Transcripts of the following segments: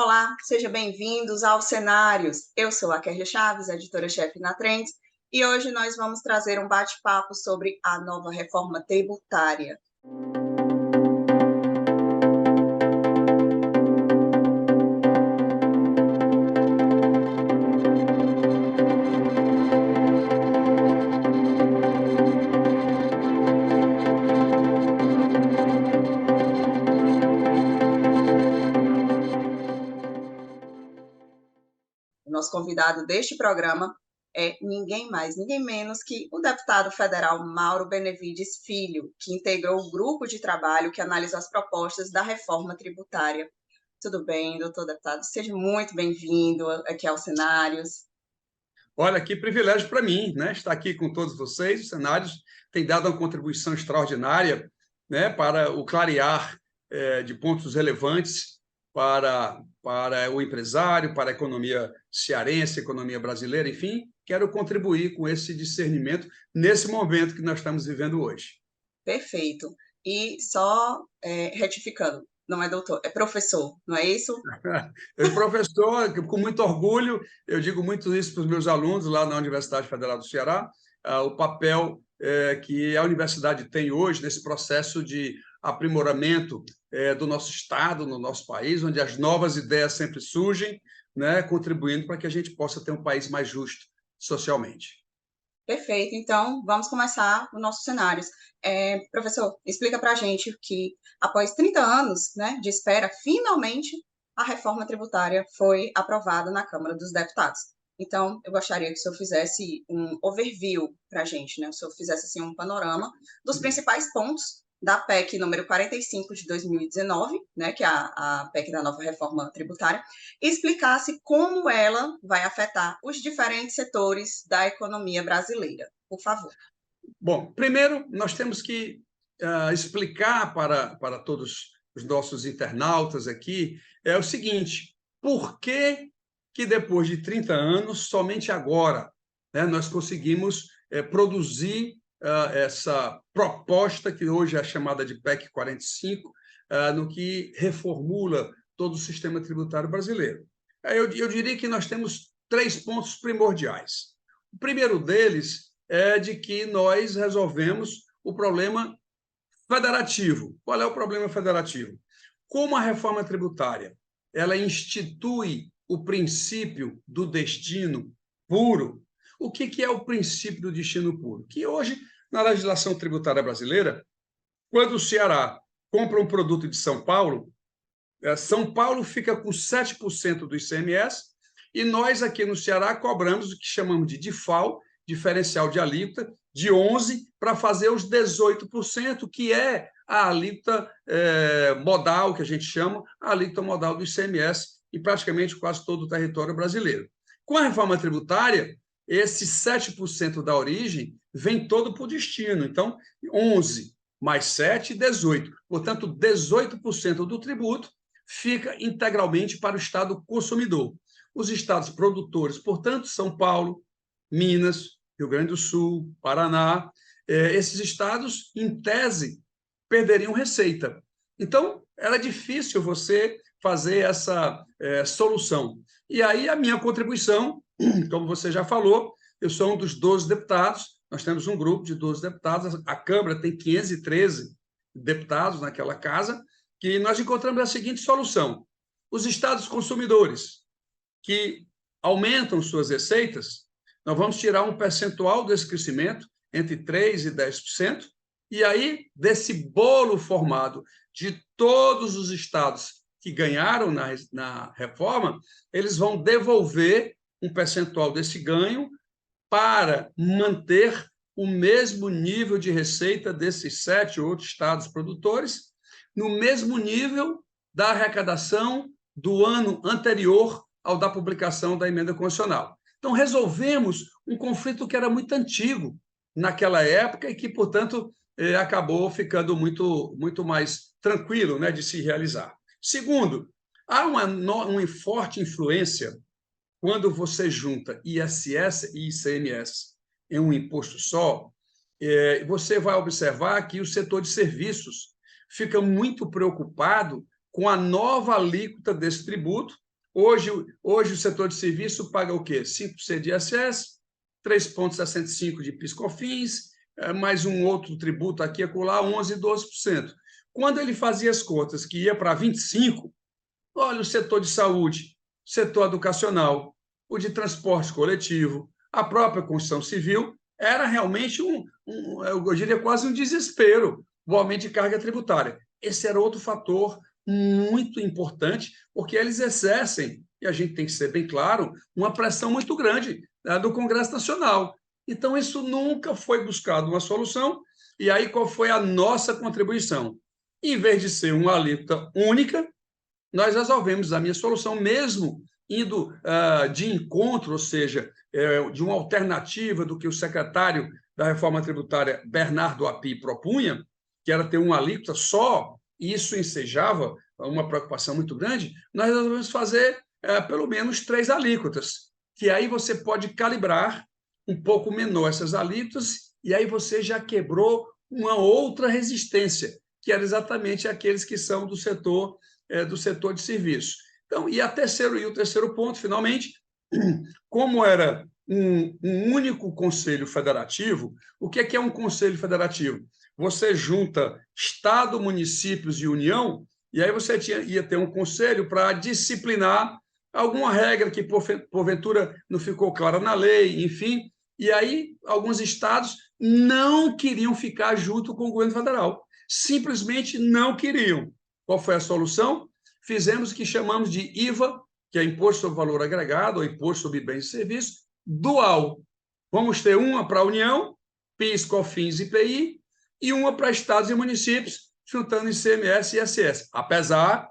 Olá, sejam bem-vindos aos Cenários. Eu sou a Kerlia Chaves, editora-chefe na Trends, e hoje nós vamos trazer um bate-papo sobre a nova reforma tributária. O nosso convidado deste programa é ninguém mais, ninguém menos que o deputado federal Mauro Benevides Filho, que integrou o grupo de trabalho que analisa as propostas da reforma tributária. Tudo bem, doutor deputado? Seja muito bem-vindo aqui aos Cenários. Olha, que privilégio para mim, né? Estar aqui com todos vocês. Os Cenários têm dado uma contribuição extraordinária, né, para o clarear de pontos relevantes para o empresário, para a economia cearense, a economia brasileira, enfim, quero contribuir com esse discernimento nesse momento que nós estamos vivendo hoje. Perfeito. E só retificando, não é doutor, é professor, não é isso? Eu, professor, com muito orgulho, eu digo muito isso para os meus alunos lá na Universidade Federal do Ceará, o papel que a universidade tem hoje nesse processo de aprimoramento do nosso Estado, no nosso país, onde as novas ideias sempre surgem, né, contribuindo para que a gente possa ter um país mais justo socialmente. Perfeito, então vamos começar os nossos cenários. Professor, explica para a gente que após 30 anos, né, de espera, finalmente a reforma tributária foi aprovada na Câmara dos Deputados. Então, eu gostaria que o senhor fizesse um overview para a gente, né? O senhor fizesse assim, um panorama dos principais pontos da PEC número 45 de 2019, né, que é a PEC da nova reforma tributária, e explicasse como ela vai afetar os diferentes setores da economia brasileira. Por favor. Bom, primeiro, nós temos que explicar para todos os nossos internautas aqui o seguinte: por que depois de 30 anos, somente agora, né, nós conseguimos produzir essa proposta, que hoje é chamada de PEC 45, no que reformula todo o sistema tributário brasileiro? Eu diria que nós temos três pontos primordiais. O primeiro deles é de que nós resolvemos o problema federativo. Qual é o problema federativo? Como a reforma tributária ela institui o princípio do destino puro, o que é o princípio do destino puro? Que hoje, na legislação tributária brasileira, quando o Ceará compra um produto de São Paulo fica com 7% do ICMS e nós aqui no Ceará cobramos o que chamamos de DIFAL, diferencial de alíquota, de 11% para fazer os 18%, que é a alíquota modal, que a gente chama, a alíquota modal do ICMS, em praticamente quase todo o território brasileiro. Com a reforma tributária, esse 7% da origem vem todo para o destino. Então, 11 mais 7, 18. Portanto, 18% do tributo fica integralmente para o Estado consumidor. Os estados produtores, portanto, São Paulo, Minas, Rio Grande do Sul, Paraná, esses estados, em tese, perderiam receita. Então, era difícil você fazer essa solução. E aí, a minha contribuição, como você já falou, eu sou um dos 12 deputados, nós temos um grupo de 12 deputados, a Câmara tem 513 deputados naquela casa, que nós encontramos a seguinte solução: os estados consumidores que aumentam suas receitas, nós vamos tirar um percentual desse crescimento, entre 3% e 10%, e aí, desse bolo formado de todos os estados que ganharam na reforma, eles vão devolver um percentual desse ganho para manter o mesmo nível de receita desses 7 outros estados produtores, no mesmo nível da arrecadação do ano anterior ao da publicação da emenda constitucional. Então, resolvemos um conflito que era muito antigo naquela época e que, portanto, acabou ficando muito mais tranquilo, né, de se realizar. Segundo, há uma forte influência quando você junta ISS e ICMS em um imposto só. Você vai observar que o setor de serviços fica muito preocupado com a nova alíquota desse tributo, Hoje o setor de serviço paga o quê? 5% de ISS, 3,65% de PIS/COFINS, mais um outro tributo aqui e acolá, 11%, 12%. Quando ele fazia as contas que ia para 25%, olha, o setor de saúde, setor educacional, o de transporte coletivo, a própria construção civil, era realmente eu diria quase um desespero o aumento de carga tributária. Esse era outro fator muito importante, porque eles exercem, e a gente tem que ser bem claro, uma pressão muito grande, né, do Congresso Nacional. Então, isso nunca foi buscado uma solução. E aí, qual foi a nossa contribuição? Em vez de ser uma alíquota única, nós resolvemos a minha solução, mesmo indo de encontro, ou seja, de uma alternativa do que o secretário da Reforma Tributária, Bernardo Api, propunha, que era ter uma alíquota só, e isso ensejava uma preocupação muito grande, nós resolvemos fazer pelo menos 3 alíquotas, que aí você pode calibrar um pouco menor essas alíquotas, e aí você já quebrou uma outra resistência, que era exatamente aqueles que são do setor de serviço. Então, e o terceiro ponto, finalmente, como era um único conselho federativo, o que é um conselho federativo? Você junta Estado, municípios e União, e aí você ia ter um conselho para disciplinar alguma regra que, porventura, não ficou clara na lei, enfim. E aí, alguns estados não queriam ficar junto com o governo federal. Simplesmente não queriam. Qual foi a solução? Fizemos o que chamamos de IVA, que é Imposto sobre Valor Agregado, ou Imposto sobre Bens e Serviços, dual. Vamos ter uma para a União, PIS, COFINS e IPI, e uma para estados e municípios, juntando ICMS e ISS, apesar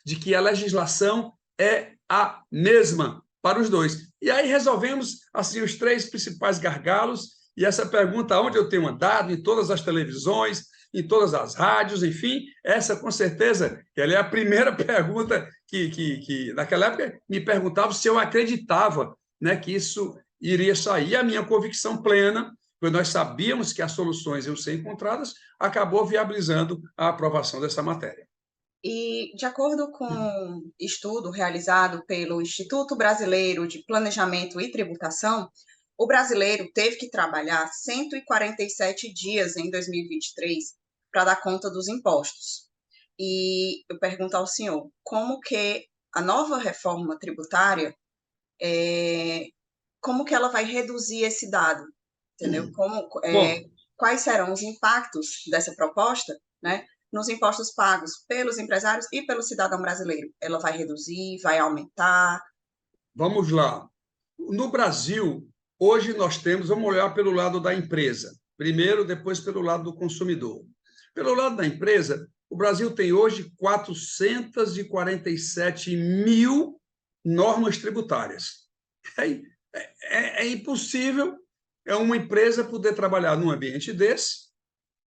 de que a legislação é a mesma para os dois. E aí resolvemos assim os 3 principais gargalos, e essa pergunta, onde eu tenho andado, em todas as televisões, em todas as rádios, enfim, essa com certeza, ela é a primeira pergunta que naquela época me perguntavam se eu acreditava, né, que isso iria sair. E a minha convicção plena, pois nós sabíamos que as soluções iam ser encontradas, acabou viabilizando a aprovação dessa matéria. E, de acordo com um estudo realizado pelo Instituto Brasileiro de Planejamento e Tributação, o brasileiro teve que trabalhar 147 dias em 2023 para dar conta dos impostos. E eu pergunto ao senhor, como que a nova reforma tributária, como que ela vai reduzir esse dado? Entendeu? Bom, Quais serão os impactos dessa proposta, né, nos impostos pagos pelos empresários e pelo cidadão brasileiro? Ela vai reduzir, vai aumentar? vamos lá. No Brasil, hoje nós temos, vamos olhar pelo lado da empresa, primeiro, depois pelo lado do consumidor. Pelo lado da empresa, o Brasil tem hoje 447 mil normas tributárias. É impossível uma empresa poder trabalhar num ambiente desse.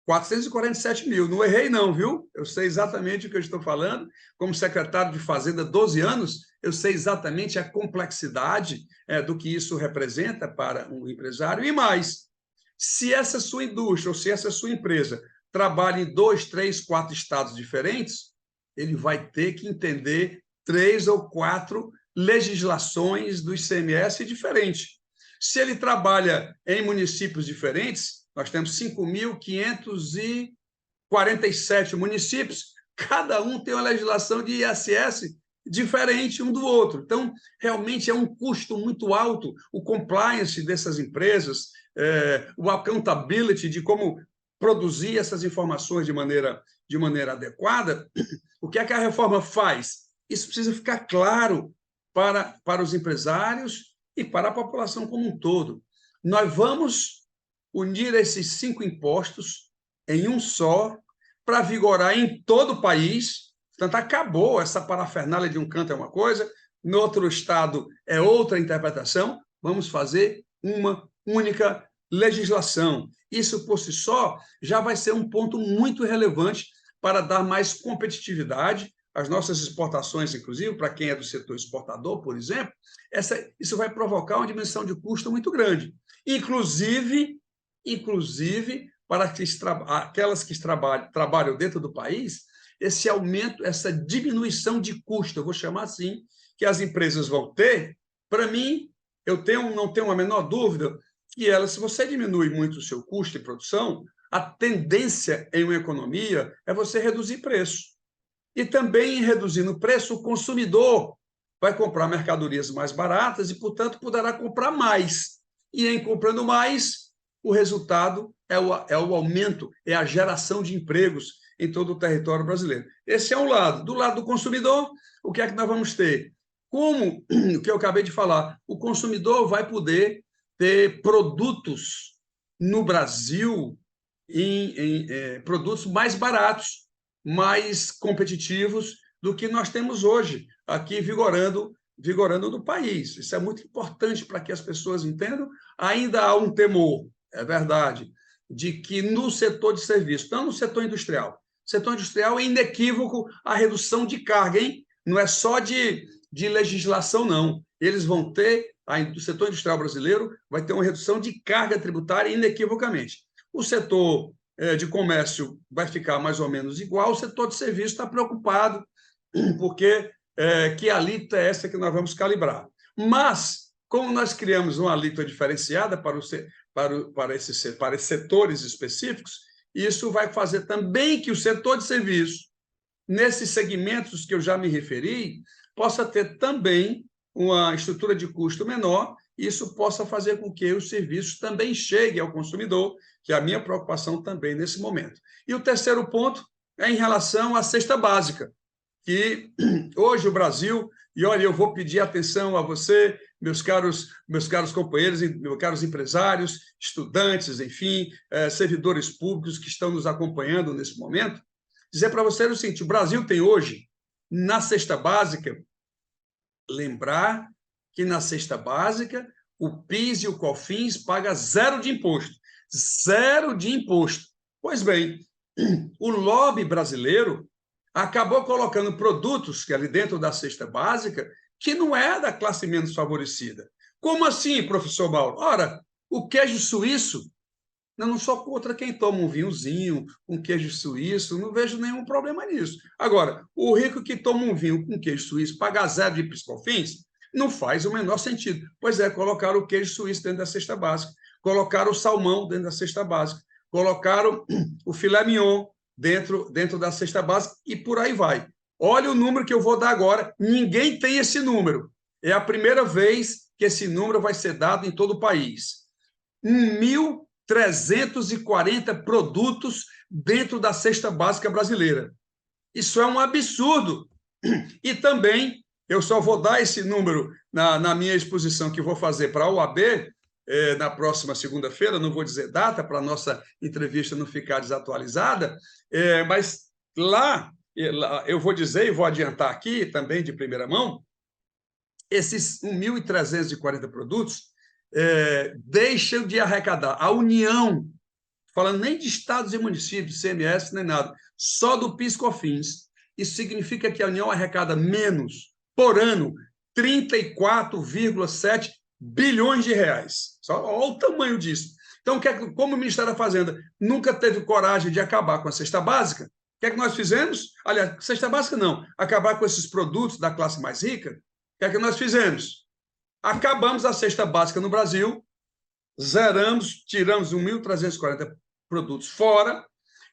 447 mil, não errei não, viu? Eu sei exatamente o que eu estou falando. Como secretário de Fazenda há 12 anos, eu sei exatamente a complexidade do que isso representa para um empresário. E mais, se essa sua indústria ou se essa sua empresa trabalha em 2, 3, 4 estados diferentes, ele vai ter que entender 3 ou 4 legislações do ICMS diferentes. Se ele trabalha em municípios diferentes, nós temos 5.547 municípios, cada um tem uma legislação de ISS diferente um do outro. Então, realmente é um custo muito alto o compliance dessas empresas, o accountability de como produzir essas informações de maneira adequada. O que é que a reforma faz? Isso precisa ficar claro para os empresários e para a população como um todo. Nós vamos unir esses 5 impostos em um só, para vigorar em todo o país. Portanto, acabou essa parafernália de um canto é uma coisa, no outro estado é outra interpretação. Vamos fazer uma única legislação. Isso, por si só, já vai ser um ponto muito relevante para dar mais competitividade às nossas exportações, inclusive, para quem é do setor exportador, por exemplo. Isso vai provocar uma dimensão de custo muito grande. Inclusive para aquelas que trabalham dentro do país, esse aumento, essa diminuição de custo, eu vou chamar assim, que as empresas vão ter, para mim, não tenho a menor dúvida que se você diminui muito o seu custo de produção, a tendência em uma economia é você reduzir preço. E também, reduzindo o preço, o consumidor vai comprar mercadorias mais baratas e, portanto, poderá comprar mais. E, em comprando mais, o resultado é o aumento, é a geração de empregos em todo o território brasileiro. Esse é um lado. Do lado do consumidor, o que é que nós vamos ter? Como o que eu acabei de falar, o consumidor vai poder ter produtos no Brasil, produtos mais baratos, mais competitivos do que nós temos hoje, aqui vigorando no país. Isso é muito importante para que as pessoas entendam. Ainda há um temor, é verdade, de que no setor de serviço, não no setor industrial, setor industrial é inequívoco a redução de carga, hein? Não é só de legislação, não. Eles vão ter, o setor industrial brasileiro vai ter uma redução de carga tributária inequivocamente. O setor de comércio vai ficar mais ou menos igual, o setor de serviço está preocupado, porque que alíquota é essa que nós vamos calibrar. Mas, como nós criamos uma alíquota diferenciada para esses setores específicos, isso vai fazer também que o setor de serviço, nesses segmentos que eu já me referi, possa ter também uma estrutura de custo menor, e isso possa fazer com que os serviços também cheguem ao consumidor, que é a minha preocupação também nesse momento. E o terceiro ponto é em relação à cesta básica, que hoje o Brasil, e olha, eu vou pedir atenção a você, meus caros companheiros, meus caros empresários, estudantes, enfim, servidores públicos que estão nos acompanhando nesse momento, dizer para vocês o seguinte: o Brasil tem hoje, na cesta básica, lembrar que na cesta básica o PIS e o COFINS pagam zero de imposto. Zero de imposto. Pois bem, o lobby brasileiro acabou colocando produtos que ali dentro da cesta básica que não é da classe menos favorecida. Como assim, professor Mauro? Ora, o queijo suíço, eu não sou contra quem toma um vinhozinho, um queijo suíço, não vejo nenhum problema nisso. Agora, o rico que toma um vinho com queijo suíço, paga zero de PIS/COFINS, não faz o menor sentido. Pois é, colocaram o queijo suíço dentro da cesta básica, colocaram o salmão dentro da cesta básica, colocaram o filé mignon dentro da cesta básica e por aí vai. Olha o número que eu vou dar agora, ninguém tem esse número. É a primeira vez que esse número vai ser dado em todo o país. 1.340 produtos dentro da cesta básica brasileira. Isso é um absurdo. E também, eu só vou dar esse número na minha exposição que vou fazer para a OAB, na próxima segunda-feira, não vou dizer data, para a nossa entrevista não ficar desatualizada, mas lá eu vou dizer e vou adiantar aqui também de primeira mão, esses 1.340 produtos deixam de arrecadar. A União, falando nem de estados e municípios, CMS, nem nada, só do PIS/COFINS, isso significa que a União arrecada menos, por ano, 34,7 bilhões de reais. Olha o tamanho disso. Então, como o Ministério da Fazenda nunca teve coragem de acabar com a cesta básica, o que é que nós fizemos? Aliás, cesta básica não, acabar com esses produtos da classe mais rica, o que é que nós fizemos? Acabamos a cesta básica no Brasil, zeramos, tiramos 1.340 produtos fora,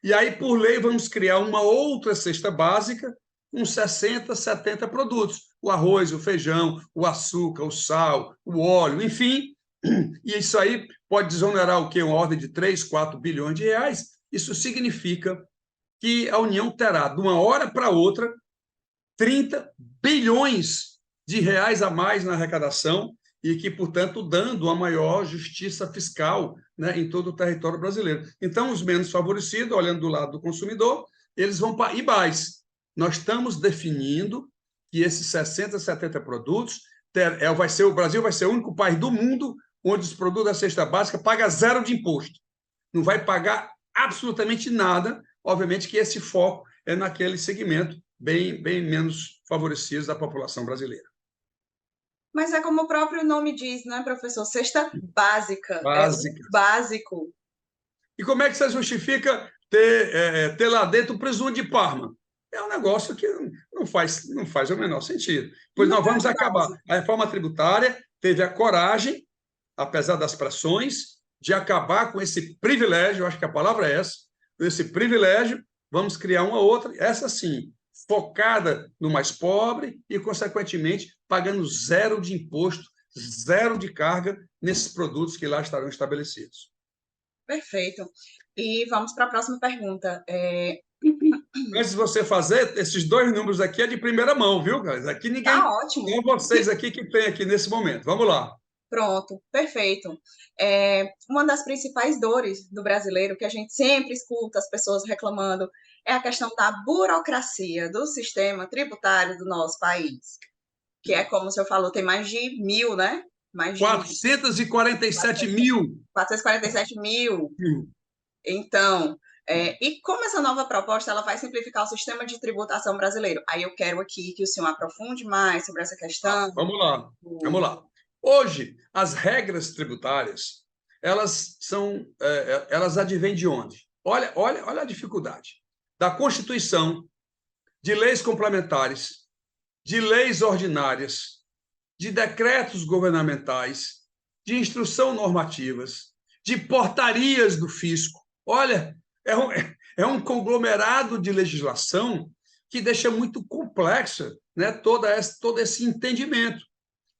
e aí, por lei, vamos criar uma outra cesta básica com 60, 70 produtos. O arroz, o feijão, o açúcar, o sal, o óleo, enfim. E isso aí pode desonerar o quê? Uma ordem de 3, 4 bilhões de reais. Isso significa que a União terá, de uma hora para outra, 30 bilhões de reais a mais na arrecadação e que, portanto, dando uma maior justiça fiscal, né, em todo o território brasileiro. Então, os menos favorecidos, olhando do lado do consumidor, eles vão para... E mais, nós estamos definindo que esses 60, 70 produtos, o Brasil vai ser o único país do mundo onde os produtos da cesta básica pagam zero de imposto. Não vai pagar absolutamente nada, obviamente que esse foco é naquele segmento bem menos favorecidos da população brasileira. Mas é como o próprio nome diz, né, professor? Cesta básica. Básica. É básico. E como é que você justifica ter lá dentro o presunto de Parma? é um negócio que não faz o menor sentido. Pois Não nós é vamos acabar. verdade. A reforma tributária teve a coragem, apesar das pressões, de acabar com esse privilégio, acho que a palavra é essa, esse privilégio, vamos criar uma outra, essa sim, focada no mais pobre e, consequentemente, pagando zero de imposto, zero de carga nesses produtos que lá estarão estabelecidos. Perfeito. E vamos para a próxima pergunta. Antes de você fazer, esses dois números aqui é de primeira mão, viu, cara? Aqui ninguém, Tá ótimo. só vocês aqui que tem aqui nesse momento. Vamos lá. Pronto, perfeito. Uma das principais dores do brasileiro, que a gente sempre escuta as pessoas reclamando, é a questão da burocracia do sistema tributário do nosso país, que é como o senhor falou, tem mais de 1.000, né? Mais de 447 mil. 447 mil. Então, e como essa nova proposta ela vai simplificar o sistema de tributação brasileiro? Aí eu quero aqui que o senhor aprofunde mais sobre essa questão. Vamos lá. Vamos lá. Hoje, as regras tributárias, elas advêm de onde? Olha a dificuldade. Da Constituição, de leis complementares, de leis ordinárias, de decretos governamentais, de instrução normativas, de portarias do fisco. Olha, é um conglomerado de legislação que deixa muito complexo, né, todo esse entendimento.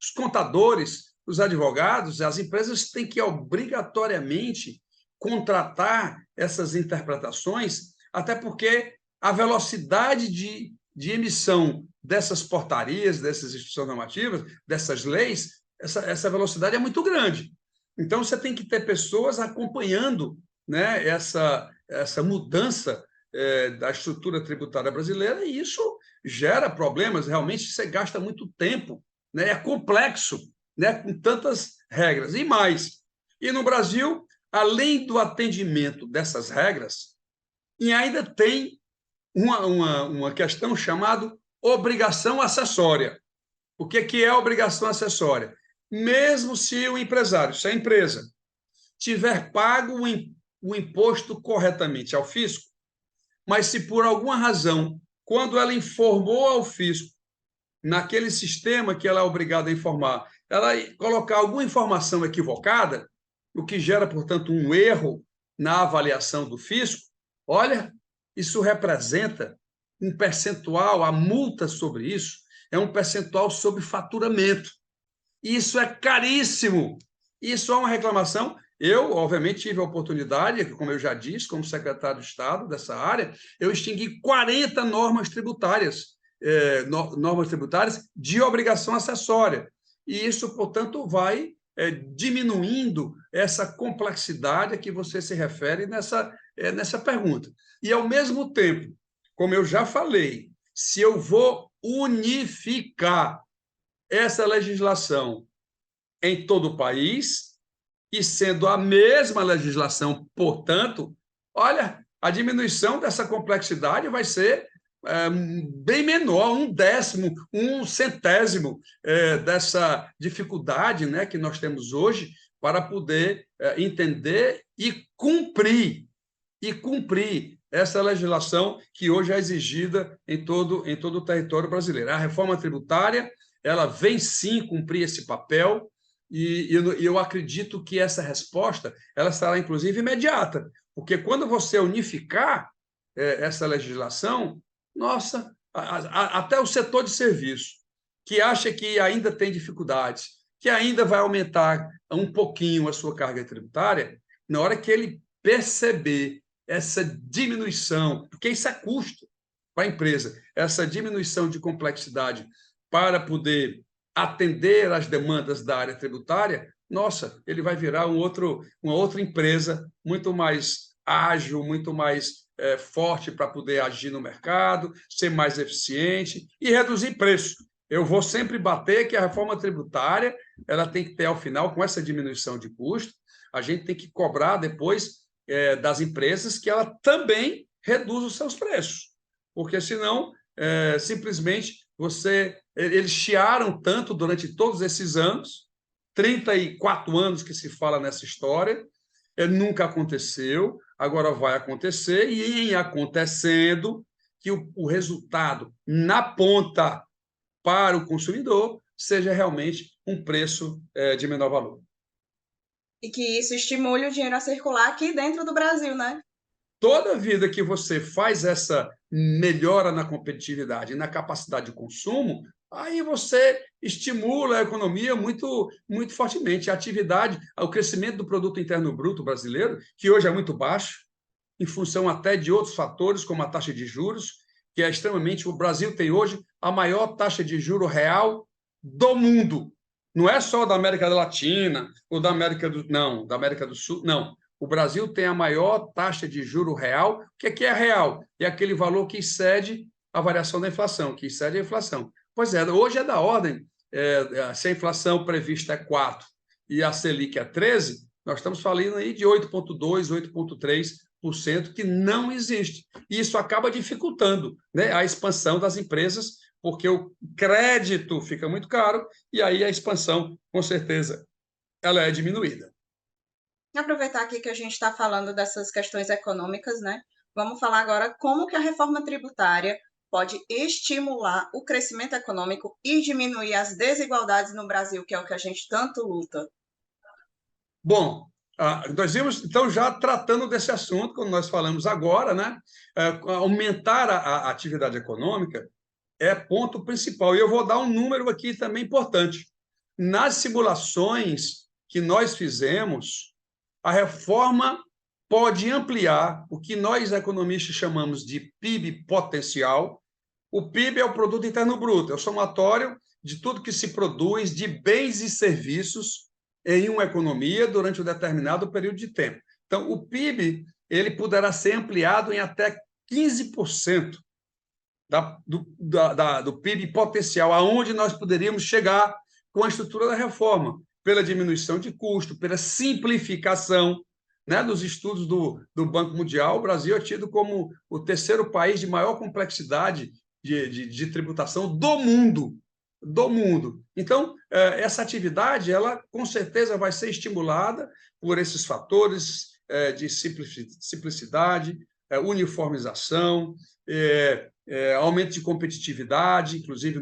Os contadores, os advogados, as empresas têm que obrigatoriamente contratar essas interpretações, até porque a velocidade de emissão dessas portarias, dessas instituições normativas, dessas leis, essa velocidade é muito grande. Então, você tem que ter pessoas acompanhando, né, essa mudança da estrutura tributária brasileira, e isso gera problemas. Realmente, você gasta muito tempo, né, é complexo, né, com tantas regras. E mais, e no Brasil, além do atendimento dessas regras, e ainda tem uma questão chamada obrigação acessória. O que é obrigação acessória? Mesmo se o empresário, se a empresa tiver pago o imposto corretamente ao fisco, mas se por alguma razão, quando ela informou ao fisco, naquele sistema que ela é obrigada a informar, ela colocar alguma informação equivocada, o que gera, portanto, um erro na avaliação do fisco, olha, isso representa um percentual, a multa sobre isso é um percentual sobre faturamento. Isso é caríssimo. Isso é uma reclamação. Eu, obviamente, tive a oportunidade, como eu já disse, como secretário de Estado dessa área, eu extingui 40 normas tributárias de obrigação acessória. E isso, portanto, vai diminuindo essa complexidade a que você se refere nessa pergunta. E, ao mesmo tempo, como eu já falei, se eu vou unificar essa legislação em todo o país, e sendo a mesma legislação, portanto, olha, a diminuição dessa complexidade vai ser bem menor, 1/10, 1/100 dessa dificuldade, né, que nós temos hoje para poder entender e cumprir essa legislação que hoje é exigida em todo o território brasileiro. A reforma tributária, ela vem sim cumprir esse papel, e eu acredito que essa resposta ela será, inclusive, imediata, porque quando você unificar essa legislação, nossa, até o setor de serviço, que acha que ainda tem dificuldades, que ainda vai aumentar um pouquinho a sua carga tributária, na hora que ele perceber essa diminuição, porque isso é custo para a empresa, essa diminuição de complexidade para poder atender às demandas da área tributária, nossa, ele vai virar uma outra empresa muito mais ágil, muito mais forte para poder agir no mercado, ser mais eficiente e reduzir preço. Eu vou sempre bater que a reforma tributária ela tem que ter, ao final, com essa diminuição de custo, a gente tem que cobrar depois das empresas que ela também reduz os seus preços, porque senão simplesmente eles chiaram tanto durante todos esses anos, 34 anos que se fala nessa história, nunca aconteceu, agora vai acontecer, e em acontecendo, que o resultado na ponta para o consumidor seja realmente um preço de menor valor. E que isso estimule o dinheiro a circular aqui dentro do Brasil, né? Toda vida que você faz essa melhora na competitividade e na capacidade de consumo, aí você estimula a economia muito, muito fortemente. A atividade, o crescimento do produto interno bruto brasileiro, que hoje é muito baixo, em função até de outros fatores, como a taxa de juros, que é extremamente... O Brasil tem hoje a maior taxa de juro real do mundo. Não é só da América Latina ou da América do... Não, da América do Sul, não. O Brasil tem a maior taxa de juro real. O que é real? É aquele valor que excede a variação da inflação, que excede a inflação. Pois é, hoje é da ordem, se a inflação prevista é 4 e a Selic é 13, nós estamos falando aí de 8,2%, 8,3%, que não existe. E isso acaba dificultando, né, a expansão das empresas, porque o crédito fica muito caro e aí a expansão, com certeza, ela é diminuída. Aproveitar aqui que a gente está falando dessas questões econômicas, né? Vamos falar agora como que a reforma tributária pode estimular o crescimento econômico e diminuir as desigualdades no Brasil, que é o que a gente tanto luta. Bom, nós vimos, então, já tratando desse assunto, como nós falamos agora, né? Aumentar a atividade econômica é ponto principal. E eu vou dar um número aqui também importante. Nas simulações que nós fizemos, a reforma pode ampliar o que nós, economistas, chamamos de PIB potencial. O PIB é o Produto Interno Bruto, é o somatório de tudo que se produz de bens e serviços em uma economia durante um determinado período de tempo. Então, o PIB ele poderá ser ampliado em até 15% do PIB potencial, aonde nós poderíamos chegar com a estrutura da reforma, pela diminuição de custo, pela simplificação. Né? Nos estudos do Banco Mundial, o Brasil é tido como o terceiro país de maior complexidade de tributação do mundo. Do mundo. Então, essa atividade, ela com certeza vai ser estimulada por esses fatores de simplicidade, uniformização, aumento de competitividade, inclusive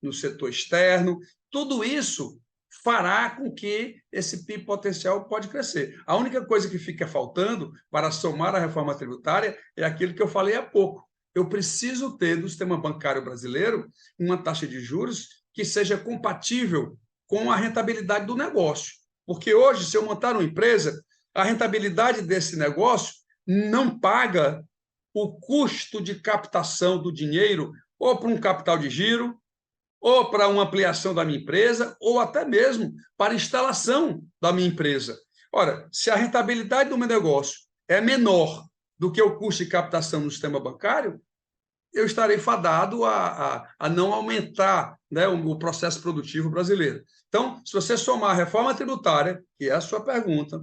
no setor externo. Tudo isso fará com que esse PIB potencial pode crescer. A única coisa que fica faltando para somar a reforma tributária é aquilo que eu falei há pouco. Eu preciso ter no sistema bancário brasileiro uma taxa de juros que seja compatível com a rentabilidade do negócio. Porque hoje, se eu montar uma empresa, a rentabilidade desse negócio não paga o custo de captação do dinheiro ou para um capital de giro, ou para uma ampliação da minha empresa, ou até mesmo para a instalação da minha empresa. Ora, se a rentabilidade do meu negócio é menor do que o custo de captação no sistema bancário, eu estarei fadado a não aumentar, né, o processo produtivo brasileiro. Então, se você somar a reforma tributária, que é a sua pergunta,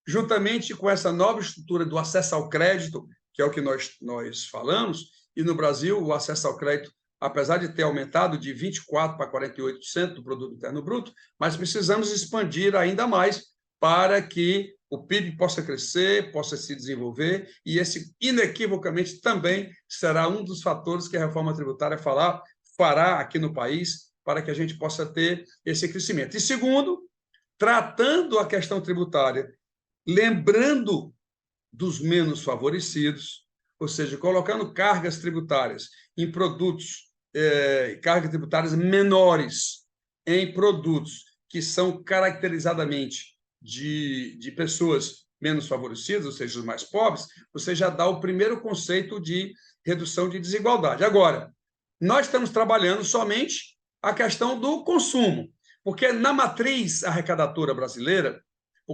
juntamente com essa nova estrutura do acesso ao crédito, que é o que nós falamos, e no Brasil o acesso ao crédito, apesar de ter aumentado de 24% para 48% do produto interno bruto, mas precisamos expandir ainda mais para que o PIB possa crescer, possa se desenvolver, e esse, inequivocamente, também será um dos fatores que a reforma tributária fará aqui no país para que a gente possa ter esse crescimento. E segundo, tratando a questão tributária, lembrando dos menos favorecidos, ou seja, colocando cargas tributárias em produtos, cargas tributárias menores em produtos que são caracterizadamente de pessoas menos favorecidas, ou seja, os mais pobres, você já dá o primeiro conceito de redução de desigualdade. Agora, nós estamos trabalhando somente a questão do consumo, porque na matriz arrecadatória brasileira,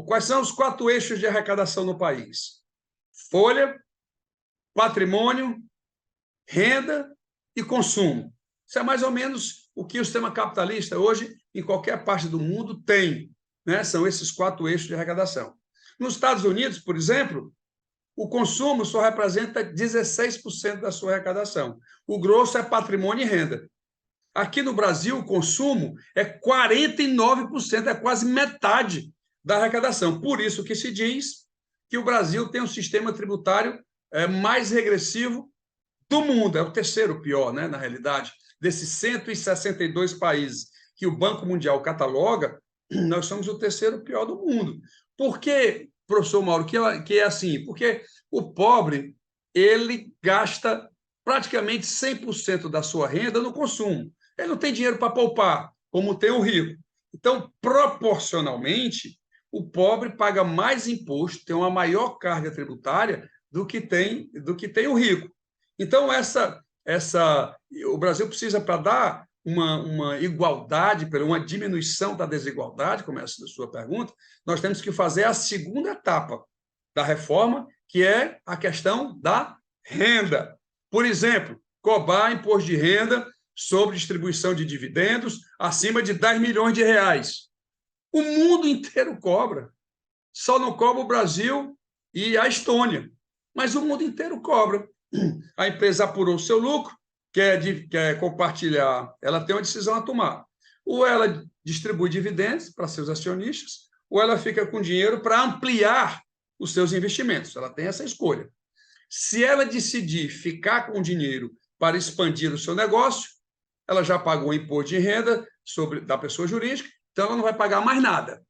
quais são os 4 eixos de arrecadação no país? Folha, patrimônio, renda e consumo. Isso é mais ou menos o que o sistema capitalista hoje, em qualquer parte do mundo, tem. Né? São esses 4 eixos de arrecadação. Nos Estados Unidos, por exemplo, o consumo só representa 16% da sua arrecadação. O grosso é patrimônio e renda. Aqui no Brasil, o consumo é 49%, é quase metade da arrecadação. Por isso que se diz que o Brasil tem um sistema tributário mais regressivo do mundo, é o terceiro pior, né, na realidade, desses 162 países que o Banco Mundial cataloga, nós somos o terceiro pior do mundo. Por que, professor Mauro, que é assim? Porque o pobre, ele gasta praticamente 100% da sua renda no consumo. Ele não tem dinheiro para poupar, como tem o rico. Então, proporcionalmente, o pobre paga mais imposto, tem uma maior carga tributária do que tem o rico. Então, o Brasil precisa, para dar uma igualdade, uma diminuição da desigualdade, como é a sua pergunta, nós temos que fazer a segunda etapa da reforma, que é a questão da renda. Por exemplo, cobrar imposto de renda sobre distribuição de dividendos acima de 10 milhões de reais. O mundo inteiro cobra. Só não cobra o Brasil e a Estônia. Mas o mundo inteiro cobra. A empresa apurou o seu lucro, quer compartilhar, ela tem uma decisão a tomar. Ou ela distribui dividendos para seus acionistas, ou ela fica com dinheiro para ampliar os seus investimentos. Ela tem essa escolha. Se ela decidir ficar com o dinheiro para expandir o seu negócio, ela já pagou o imposto de renda da pessoa jurídica, então ela não vai pagar mais nada.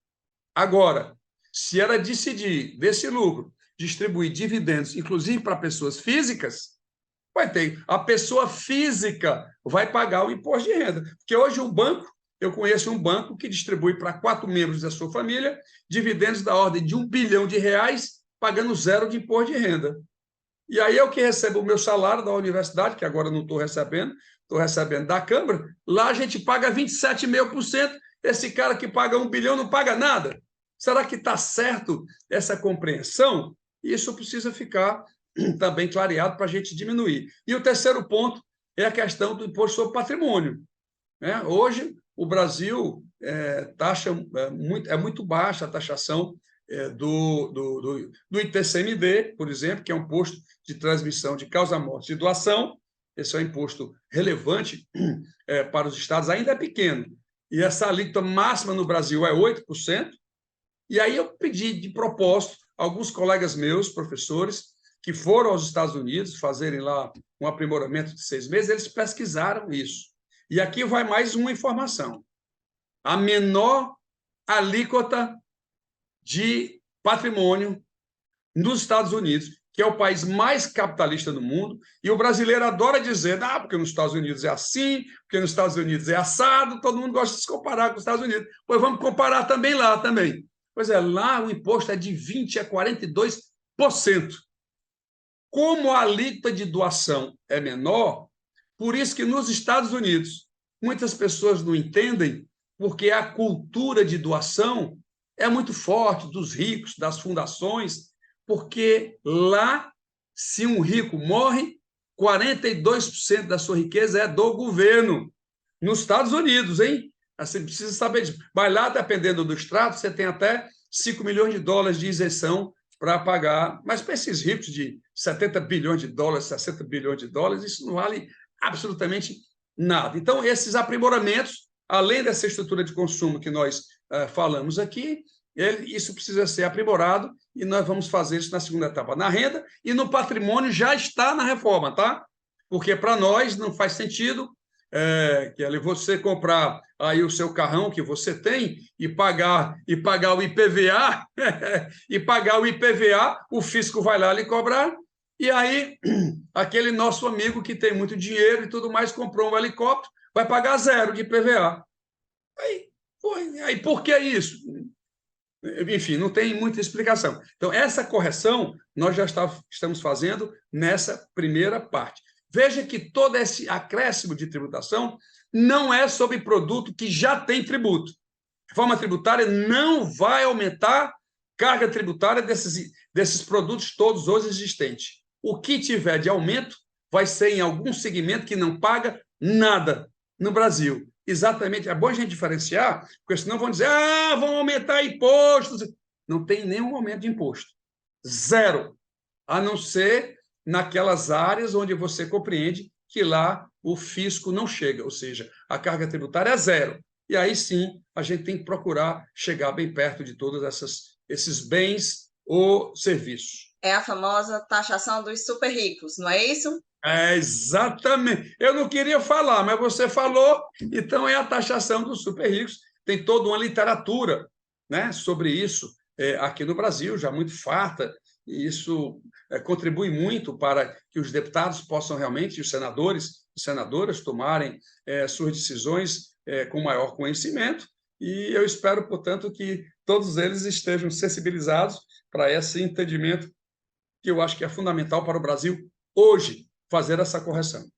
Agora, se ela decidir, desse lucro, distribuir dividendos, inclusive para pessoas físicas, vai ter. A pessoa física vai pagar o imposto de renda. Porque hoje eu conheço um banco que distribui para 4 membros da sua família dividendos da ordem de R$ 1 bilhão, pagando 0 de imposto de renda. E aí eu que recebo o meu salário da universidade, que agora não estou recebendo da Câmara, lá a gente paga 27,5%, esse cara que paga 1 bilhão não paga nada. Será que está certo essa compreensão? Isso precisa ficar também clareado para a gente diminuir. E o terceiro ponto é a questão do imposto sobre patrimônio. Hoje, o Brasil é muito baixa a taxação do ITCMD, por exemplo, que é um imposto de transmissão de causa-morte e doação. Esse é um imposto relevante para os estados, ainda é pequeno. E essa alíquota máxima no Brasil é 8%. E aí eu pedi de propósito a alguns colegas meus, professores, que foram aos Estados Unidos fazerem lá um aprimoramento de 6 meses, eles pesquisaram isso. E aqui vai mais uma informação. A menor alíquota de patrimônio nos Estados Unidos, que é o país mais capitalista do mundo, e o brasileiro adora dizer, porque nos Estados Unidos é assim, porque nos Estados Unidos é assado, todo mundo gosta de se comparar com os Estados Unidos. Pois vamos comparar também lá também. Pois é, lá o imposto é de 20% a 42%. Como a alíquota de doação é menor, por isso que nos Estados Unidos muitas pessoas não entendem, porque a cultura de doação é muito forte dos ricos, das fundações, porque lá, se um rico morre, 42% da sua riqueza é do governo. Nos Estados Unidos, hein? Você precisa saber disso. Mas lá, dependendo do extrato, você tem até 5 milhões de dólares de isenção para pagar. Mas para esses ricos de 70 bilhões de dólares, 60 bilhões de dólares, isso não vale absolutamente nada. Então, esses aprimoramentos, além dessa estrutura de consumo que nós falamos aqui, isso precisa ser aprimorado e nós vamos fazer isso na segunda etapa. Na renda e no patrimônio já está na reforma, tá? Porque para nós não faz sentido que você comprar aí o seu carrão que você tem e pagar o IPVA e pagar o IPVA, o fisco vai lá lhe cobrar e aí aquele nosso amigo que tem muito dinheiro e tudo mais comprou um helicóptero, vai pagar 0 de IPVA. Aí por que isso? Enfim, não tem muita explicação. Então, essa correção nós já estamos fazendo nessa primeira parte. Veja que todo esse acréscimo de tributação não é sobre produto que já tem tributo. A reforma tributária não vai aumentar carga tributária desses produtos todos hoje existentes. O que tiver de aumento vai ser em algum segmento que não paga nada no Brasil. Exatamente, é bom a gente diferenciar, porque senão vão dizer, vão aumentar impostos. Não tem nenhum aumento de imposto. 0. A não ser naquelas áreas onde você compreende que lá o fisco não chega, ou seja, a carga tributária é 0. E aí sim, a gente tem que procurar chegar bem perto de todos esses bens ou serviços. É a famosa taxação dos super ricos, não é isso? É, exatamente. Eu não queria falar, mas você falou, então é a taxação dos super ricos. Tem toda uma literatura, né, sobre isso aqui no Brasil, já muito farta, e isso contribui muito para que os deputados possam realmente, os senadores e senadoras, tomarem suas decisões com maior conhecimento, e eu espero, portanto, que todos eles estejam sensibilizados para esse entendimento que eu acho que é fundamental para o Brasil hoje fazer essa correção.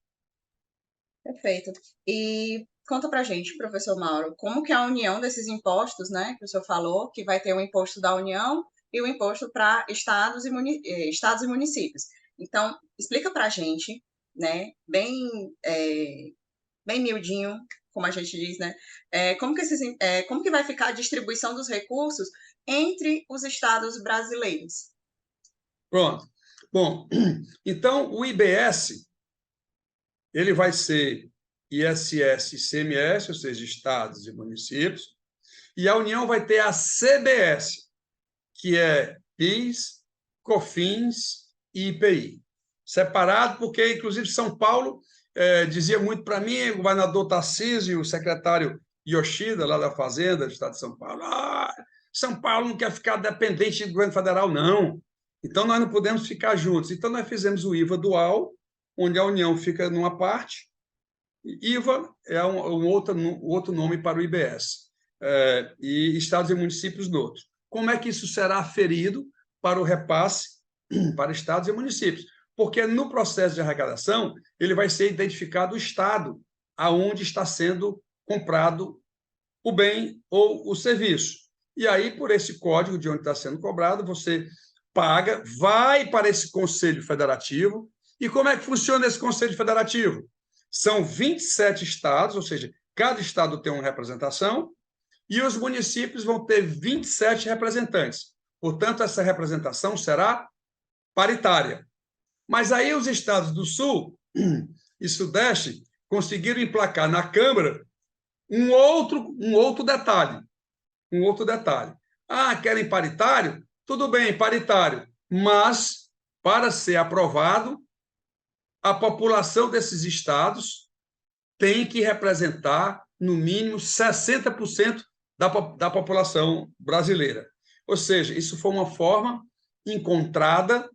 Perfeito. E conta para gente, professor Mauro, como que é a união desses impostos, né, que o senhor falou, que vai ter o imposto da União e o imposto para estados e municípios. Então, explica para a gente, né, bem miudinho, como a gente diz, né, como que vai ficar a distribuição dos recursos entre os estados brasileiros? Pronto. Bom, então o IBS ele vai ser ISS e CMS, ou seja, estados e municípios, e a União vai ter a CBS, que é PIS, COFINS e IPI. Separado, porque, inclusive, São Paulo dizia muito para mim, o governador Tarcísio, o secretário Yoshida, lá da Fazenda do Estado de São Paulo, São Paulo não quer ficar dependente do governo federal, não. Então, nós não podemos ficar juntos. Então, nós fizemos o IVA dual, onde a União fica numa parte, IVA é outro nome para o IBS, e estados e municípios no outro. Como é que isso será aferido para o repasse para estados e municípios? Porque no processo de arrecadação ele vai ser identificado o estado aonde está sendo comprado o bem ou o serviço. E aí, por esse código de onde está sendo cobrado, você paga, vai para esse Conselho Federativo. E como é que funciona esse Conselho Federativo? São 27 estados, ou seja, cada estado tem uma representação, e os municípios vão ter 27 representantes. Portanto, essa representação será paritária. Mas aí os estados do Sul e Sudeste conseguiram emplacar na Câmara um outro detalhe. Um outro detalhe. Querem paritário? Tudo bem, paritário. Mas, para ser aprovado, a população desses estados tem que representar, no mínimo, 60% da população brasileira. Ou seja, isso foi uma forma encontrada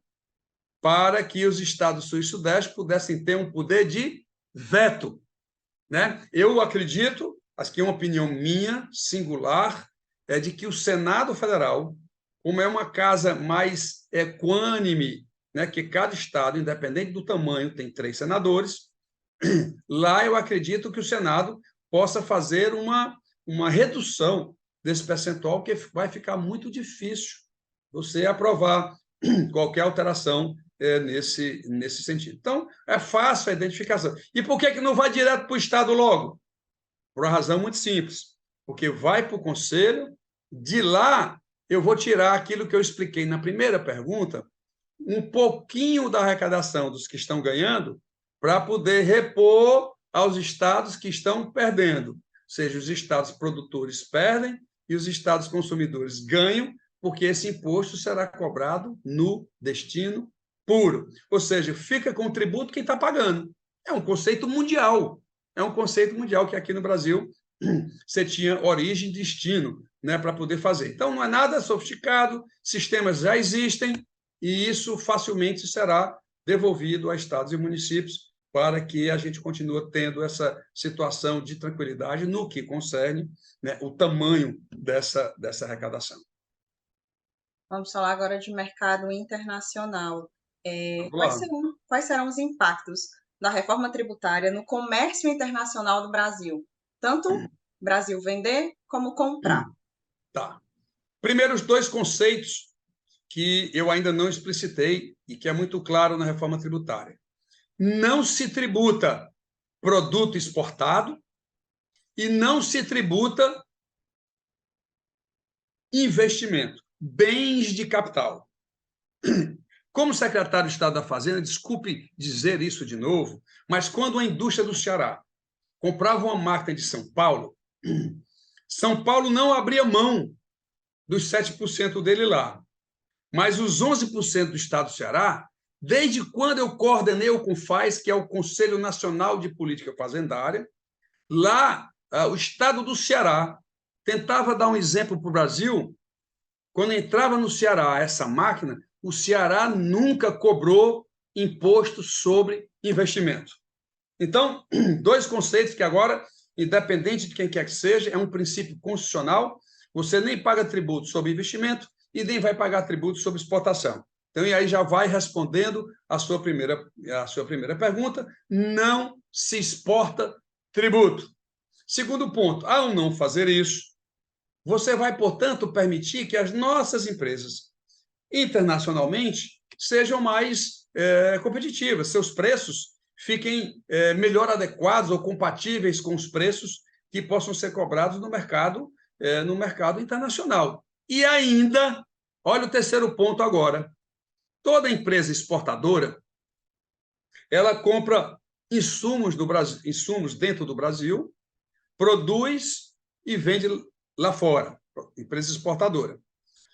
para que os estados sul e sudeste pudessem ter um poder de veto, né? Eu acredito, aqui é uma opinião minha, singular, é de que o Senado Federal, como é uma casa mais equânime, né, que cada estado, independente do tamanho, tem 3 senadores, lá eu acredito que o Senado possa fazer uma redução desse percentual, que vai ficar muito difícil você aprovar qualquer alteração nesse sentido. Então, é fácil a identificação. E por que não vai direto para o Estado logo? Por uma razão muito simples. Porque vai para o Conselho, de lá eu vou tirar aquilo que eu expliquei na primeira pergunta, um pouquinho da arrecadação dos que estão ganhando, para poder repor aos estados que estão perdendo. Ou seja, os estados produtores perdem e os estados consumidores ganham, porque esse imposto será cobrado no destino puro. Ou seja, fica com o tributo quem está pagando. É um conceito mundial. É um conceito mundial que aqui no Brasil você tinha origem e destino, né, para poder fazer. Então, não é nada sofisticado, sistemas já existem, e isso facilmente será devolvido a estados e municípios para que a gente continue tendo essa situação de tranquilidade no que concerne, né, o tamanho dessa arrecadação. Vamos falar agora de mercado internacional. Quais serão os impactos da reforma tributária no comércio internacional do Brasil? Tanto Brasil vender como comprar. Tá. Primeiro, os 2 conceitos que eu ainda não explicitei e que é muito claro na reforma tributária. Não se tributa produto exportado e não se tributa investimento, bens de capital. Como secretário de Estado da Fazenda, desculpe dizer isso de novo, mas quando a indústria do Ceará comprava uma máquina de São Paulo, São Paulo não abria mão dos 7% dele lá. Mas os 11% do Estado do Ceará desde quando eu coordenei o CONFAS, que é o Conselho Nacional de Política Fazendária. Lá, o estado do Ceará tentava dar um exemplo para o Brasil. Quando entrava no Ceará essa máquina, o Ceará nunca cobrou imposto sobre investimento. Então, dois conceitos que agora, independente de quem quer que seja, é um princípio constitucional, você nem paga tributo sobre investimento e nem vai pagar tributo sobre exportação. Então, e aí já vai respondendo a sua primeira pergunta, não se exporta tributo. Segundo ponto, ao não fazer isso, você vai, portanto, permitir que as nossas empresas internacionalmente sejam mais competitivas, seus preços fiquem melhor adequados ou compatíveis com os preços que possam ser cobrados no mercado internacional. E ainda, olha o terceiro ponto agora, toda empresa exportadora, ela compra insumos do Brasil, insumos dentro do Brasil, produz e vende lá fora, empresa exportadora.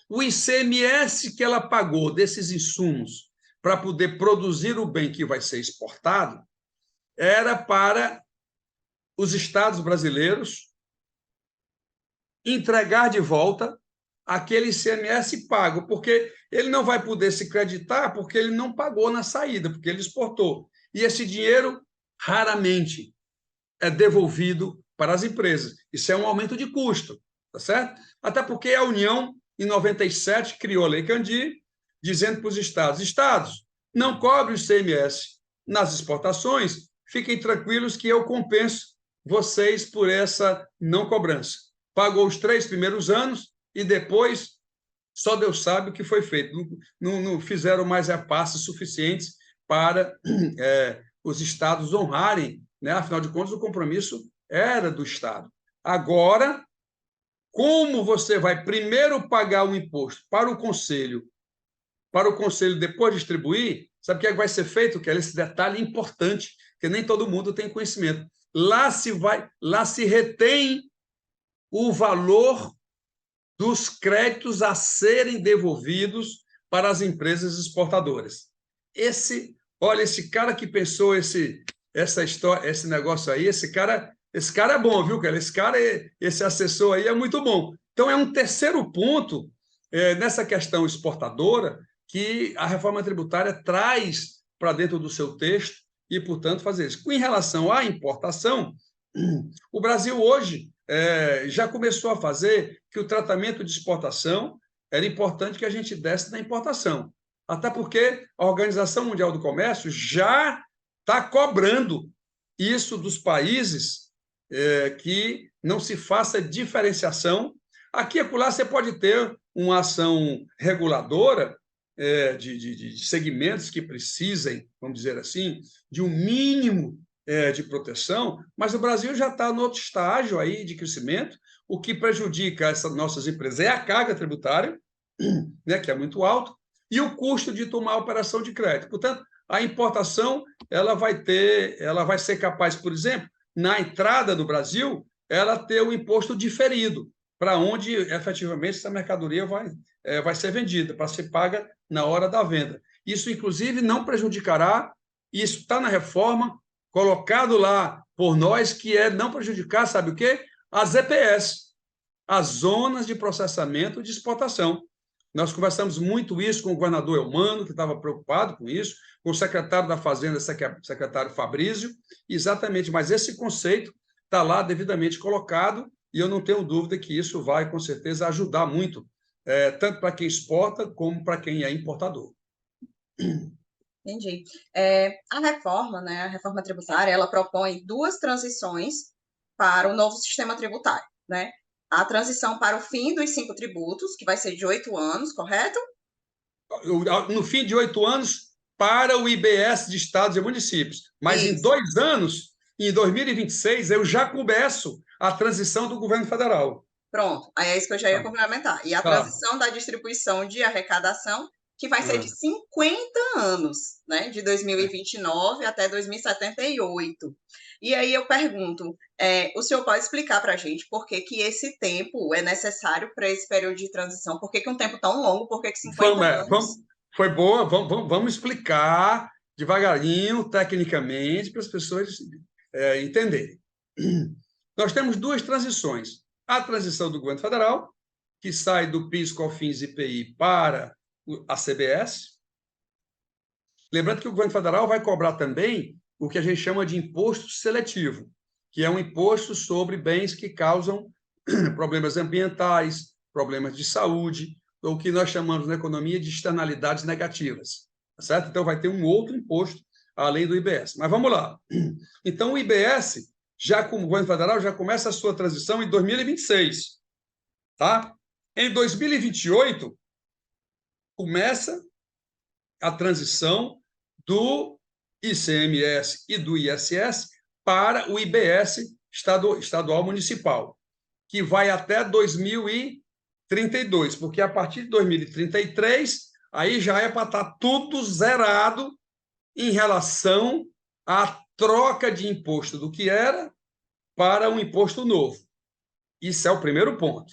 O ICMS que ela pagou desses insumos para poder produzir o bem que vai ser exportado era para os estados brasileiros entregar de volta aquele ICMS pago, porque ele não vai poder se creditar porque ele não pagou na saída, porque ele exportou. E esse dinheiro raramente é devolvido para as empresas. Isso é um aumento de custo, tá certo? Até porque a União, em 97, criou a Lei Candir, dizendo para os estados, não cobre o ICMS nas exportações, fiquem tranquilos que eu compenso vocês por essa não cobrança. Pagou os 3 primeiros anos e depois só Deus sabe o que foi feito. Não fizeram mais repasses suficientes para os estados honrarem, né? Afinal de contas, o compromisso era do Estado. Agora, como você vai primeiro pagar o imposto para o Conselho depois distribuir, sabe o que vai ser feito? Que é esse detalhe importante, que nem todo mundo tem conhecimento. Lá se retém o valor dos créditos a serem devolvidos para as empresas exportadoras. Olha, esse cara que pensou essa história, esse negócio aí, esse cara é bom, viu, cara? Esse assessor aí é muito bom. Então, é um terceiro ponto nessa questão exportadora que a reforma tributária traz para dentro do seu texto e, portanto, fazer isso. Em relação à importação, o Brasil hoje já começou a fazer que o tratamento de exportação era importante que a gente desse na importação. Até porque a Organização Mundial do Comércio já está cobrando isso dos países que não se faça diferenciação. Aqui e acolá você pode ter uma ação reguladora de segmentos que precisem, vamos dizer assim, de um mínimo de proteção, mas o Brasil já está no outro estágio aí de crescimento. O que prejudica essas nossas empresas é a carga tributária, né, que é muito alto, e o custo de tomar a operação de crédito. Portanto, a importação ela vai ser capaz, por exemplo, na entrada do Brasil, ela ter o imposto diferido, para onde efetivamente essa mercadoria vai ser vendida, para ser paga na hora da venda. Isso, inclusive, não prejudicará, isso está na reforma, colocado lá por nós, que é não prejudicar, sabe o quê? As EPS, as zonas de processamento de exportação. Nós conversamos muito isso com o governador Eumano, que estava preocupado com isso, com o secretário da Fazenda, secretário Fabrício, exatamente, mas esse conceito está lá devidamente colocado e eu não tenho dúvida que isso vai, com certeza, ajudar muito, tanto para quem exporta como para quem é importador. Entendi. A reforma, né, a reforma tributária, ela propõe duas transições para o novo sistema tributário, né? A transição para o fim dos 5 tributos, que vai ser de 8 anos, correto? No fim de 8 anos, para o IBS de estados e municípios. Mas Isso. em 2 anos, em 2026, eu já começo a transição do governo federal. Pronto, aí é isso que eu já ia complementar. E a transição da distribuição de arrecadação, que vai ser de 50 anos, né? De 2029 até 2078. E aí eu pergunto, o senhor pode explicar para a gente por que que esse tempo é necessário para esse período de transição? Por que que um tempo tão longo? Por que que 50 anos? Foi boa, vamos explicar devagarinho, tecnicamente, para as pessoas entenderem. Nós temos duas transições. A transição do governo federal, que sai do PIS, COFINS e IPI para a CBS. Lembrando que o governo federal vai cobrar também o que a gente chama de imposto seletivo, que é um imposto sobre bens que causam problemas ambientais, problemas de saúde, ou o que nós chamamos na economia de externalidades negativas. Certo? Então, vai ter um outro imposto além do IBS. Mas vamos lá. Então, o IBS, já como governo federal, já começa a sua transição em 2026. Tá? Em 2028, começa a transição do ICMS e do ISS para o IBS estadual municipal, que vai até 2032, porque a partir de 2033, aí já é para estar tudo zerado em relação à troca de imposto do que era para um imposto novo. Isso é o primeiro ponto.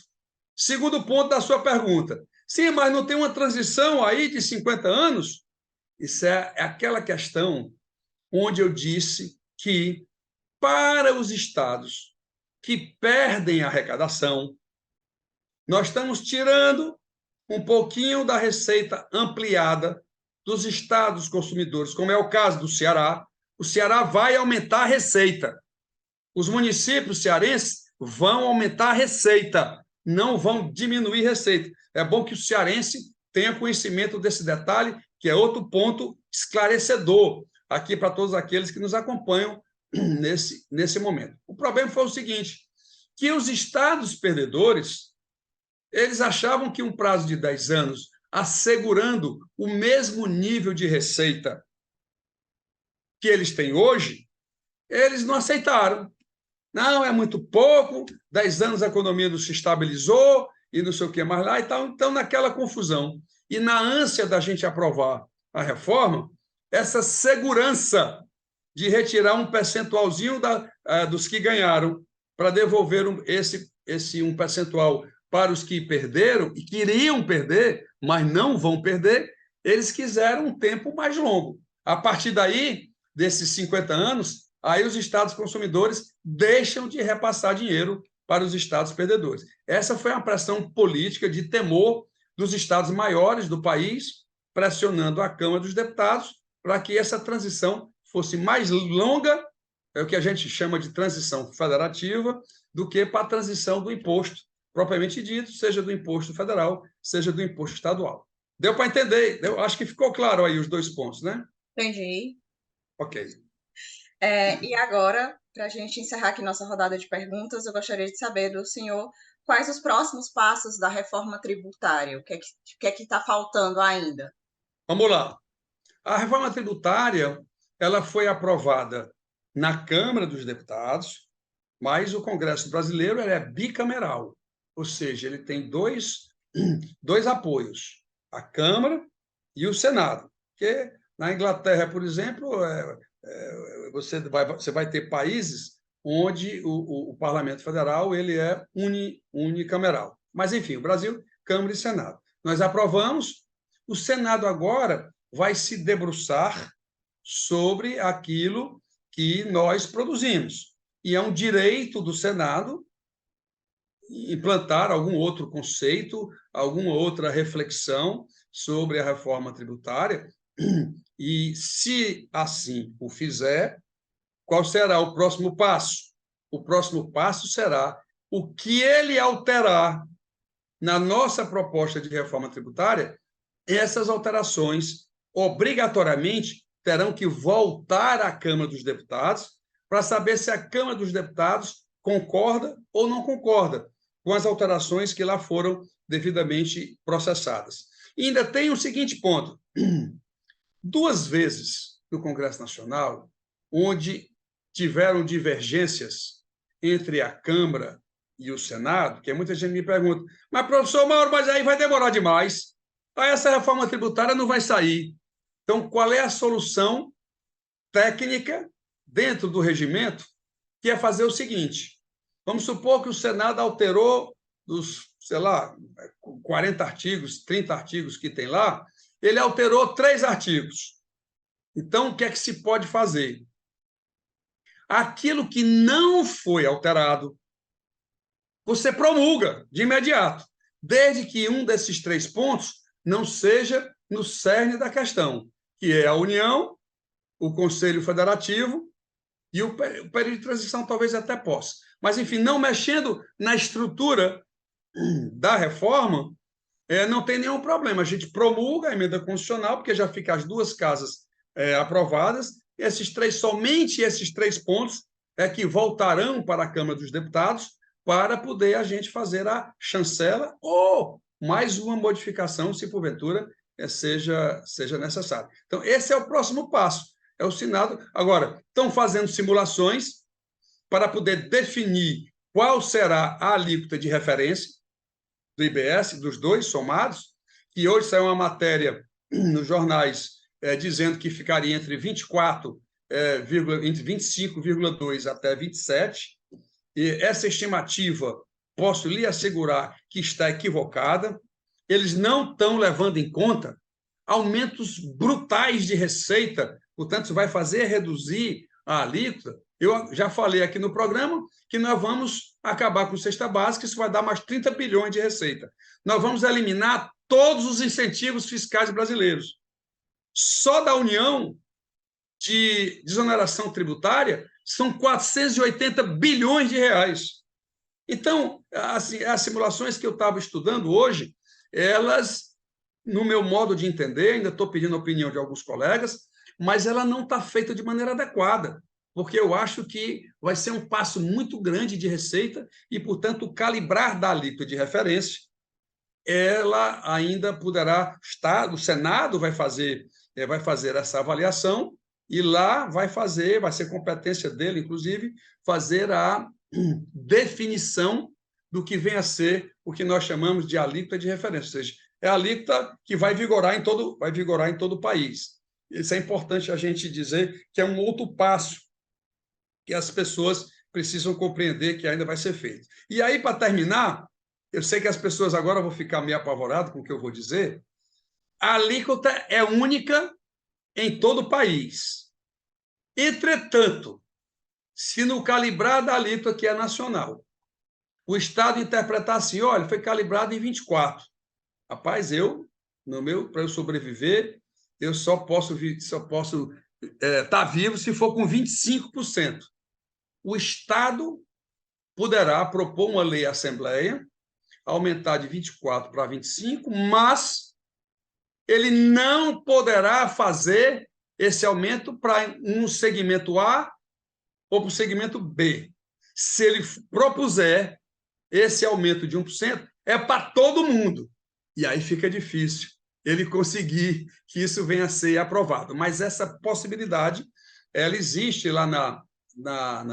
Segundo ponto da sua pergunta. Sim, mas não tem uma transição aí de 50 anos? Isso é aquela questão onde eu disse que, para os estados que perdem a arrecadação, nós estamos tirando um pouquinho da receita ampliada dos estados consumidores, como é o caso do Ceará. O Ceará vai aumentar a receita. Os municípios cearenses vão aumentar a receita, não vão diminuir a receita. É bom que o cearense tenha conhecimento desse detalhe, que é outro ponto esclarecedor aqui para todos aqueles que nos acompanham nesse momento. O problema foi o seguinte, que os estados perdedores, eles achavam que um prazo de 10 anos, assegurando o mesmo nível de receita que eles têm hoje, eles não aceitaram. Não, é muito pouco, 10 anos a economia não se estabilizou e não sei o que mais lá e tal. Então, naquela confusão. E na ânsia da gente aprovar a reforma, essa segurança de retirar um percentualzinho dos que ganharam para devolver esse um percentual para os que perderam e queriam perder, mas não vão perder, eles quiseram um tempo mais longo. A partir daí, desses 50 anos, aí os estados consumidores deixam de repassar dinheiro para os estados perdedores. Essa foi uma pressão política de temor dos estados maiores do país, pressionando a Câmara dos Deputados para que essa transição fosse mais longa, é o que a gente chama de transição federativa, do que para a transição do imposto propriamente dito, seja do imposto federal, seja do imposto estadual. Deu para entender? Eu acho que ficou claro aí os dois pontos, né? Entendi. Ok. E agora, para a gente encerrar aqui nossa rodada de perguntas, eu gostaria de saber do senhor quais os próximos passos da reforma tributária, o que é que está faltando ainda? Vamos lá. A reforma tributária ela foi aprovada na Câmara dos Deputados, mas o Congresso brasileiro é bicameral, ou seja, ele tem dois apoios, a Câmara e o Senado. Porque na Inglaterra, por exemplo, você vai ter países onde o Parlamento Federal ele é unicameral. Mas, enfim, o Brasil, Câmara e Senado. Nós aprovamos, o Senado agora vai se debruçar sobre aquilo que nós produzimos. E é um direito do Senado implantar algum outro conceito, alguma outra reflexão sobre a reforma tributária. E, se assim o fizer, qual será o próximo passo? O próximo passo será o que ele alterar na nossa proposta de reforma tributária, essas alterações obrigatoriamente terão que voltar à Câmara dos Deputados para saber se a Câmara dos Deputados concorda ou não concorda com as alterações que lá foram devidamente processadas. E ainda tem o seguinte ponto. 2 vezes no Congresso Nacional, onde tiveram divergências entre a Câmara e o Senado, que muita gente me pergunta, mas, professor Mauro, mas aí vai demorar demais. Aí essa reforma tributária não vai sair. Então, qual é a solução técnica dentro do regimento, que é fazer o seguinte, vamos supor que o Senado alterou dos, sei lá, 40 artigos, 30 artigos que tem lá, ele alterou 3 artigos. Então, o que é que se pode fazer? Aquilo que não foi alterado, você promulga de imediato, desde que um desses 3 pontos não seja no cerne da questão, que é a União, o Conselho Federativo e o período de transição talvez até possa. Mas, enfim, não mexendo na estrutura da reforma, não tem nenhum problema. A gente promulga a emenda constitucional, porque já fica as 2 casas aprovadas, somente esses 3 pontos é que voltarão para a Câmara dos Deputados para poder a gente fazer a chancela ou mais uma modificação, se porventura seja necessário. Então, esse é o próximo passo. É o Senado. Agora, estão fazendo simulações para poder definir qual será a alíquota de referência do IBS, dos 2 somados, que hoje saiu uma matéria nos jornais dizendo que ficaria entre 25,2 até 27. E essa estimativa, posso lhe assegurar que está equivocada. Eles não estão levando em conta aumentos brutais de receita, portanto, isso vai fazer reduzir a alíquota. Eu já falei aqui no programa que nós vamos acabar com cesta básica, isso vai dar mais 30 bilhões de receita. Nós vamos eliminar todos os incentivos fiscais brasileiros. Só da União de desoneração tributária são 480 bilhões de reais. Então, assim, as simulações que eu estava estudando hoje, elas, no meu modo de entender, ainda estou pedindo a opinião de alguns colegas, mas ela não está feita de maneira adequada, porque eu acho que vai ser um passo muito grande de receita e, portanto, o calibrar da alíquota de referência, ela ainda poderá estar, o Senado vai fazer essa avaliação e lá vai ser competência dele, inclusive, fazer a definição do que vem a ser o que nós chamamos de alíquota de referência, ou seja, é a alíquota que vai vigorar em todo o país. Isso é importante a gente dizer que é um outro passo que as pessoas precisam compreender que ainda vai ser feito. E aí, para terminar, eu sei que as pessoas agora vão ficar meio apavoradas com o que eu vou dizer, a alíquota é única em todo o país. Entretanto, se no calibrar da alíquota que é nacional, o Estado interpretar assim, olha, foi calibrado em 24. Rapaz, para eu sobreviver, eu só posso estar vivo se for com 25%. O Estado poderá propor uma lei à Assembleia, aumentar de 24 para 25, mas ele não poderá fazer esse aumento para um segmento A ou para o segmento B. Se ele propuser esse aumento de 1%, é para todo mundo. E aí fica difícil ele conseguir que isso venha a ser aprovado. Mas essa possibilidade ela existe lá